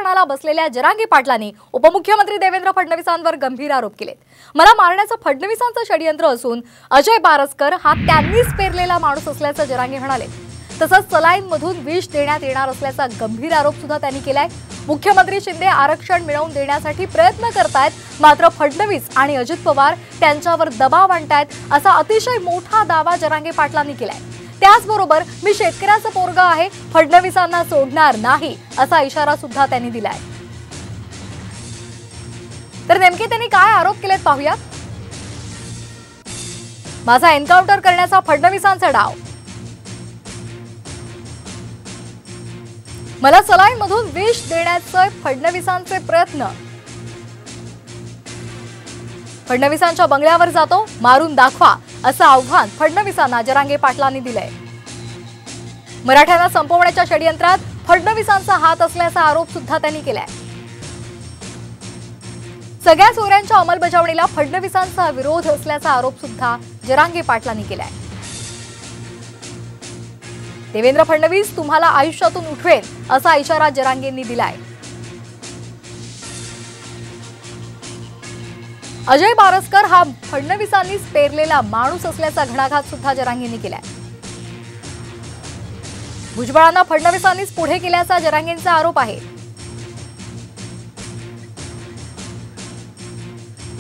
राजकारणाला बसलेल्या जरांगे पाटलांनी उपमुख्यमंत्री देवेंद्र फडणवीसांवर गंभीर आरोप केलेत। मला मारण्याचं फडणवीसांचं षडयंत्र असून अजय बारसकर हा त्यांनीच पेरलेला माणूस असल्याचं जरांगे म्हणाले। तसंच सलाईनमधून विष देण्यात येणार असल्याचा गंभीर आरोप सुद्धा त्यांनी केलाय। मुख्यमंत्री शिंदे आरक्षण मिळवून देण्यासाठी प्रयत्न करतायत, मात्र फडणवीस आणि अजित पवार त्यांच्यावर दबाव आणतायत असा अतिशय मोठा दावा जरांगे पाटलांनी केलाय। त्याचबरोबर मी शेतकऱ्याचं पोरगा आहे, फडणवीसांना सोडणार नाही असा इशारा सुद्धा त्यांनी दिलाय। तर नेमके त्यांनी काय आरोप केलेत पाहूया। माझा एन्काउंटर करण्याचा फडणवीसांचा डाव, मला सलाईनमधून विष देण्याचे फडणवीसांचे प्रयत्न, फडणवीसांच्या बंगल्यावर जातो, मारून दाखवा असं आव्हान फडणवीसांना जरांगे पाटलांनी दिलंय। मराठ्यांना संपवण्याच्या षडयंत्रात फडणवीसांचा हात असल्याचा आरोप सुद्धा त्यांनी केलाय। सगळ्या चोऱ्यांच्या अंमलबजावणीला फडणवीसांचा विरोध असल्याचा आरोप सुद्धा जरांगे पाटलांनी केलाय। देवेंद्र फडणवीस तुम्हाला आयुष्यातून उठवेल असा इशारा जरांगेंनी दिलाय। अजय बारसकर हा फडणवीसांनीच पेरलेला माणूस असल्याचा घणाघात सुद्धा जरांगेंनी केलाय। भुजबळांना फडणवीसांनीच पुढे केल्याचा जरांगेंचा आरोप आहे।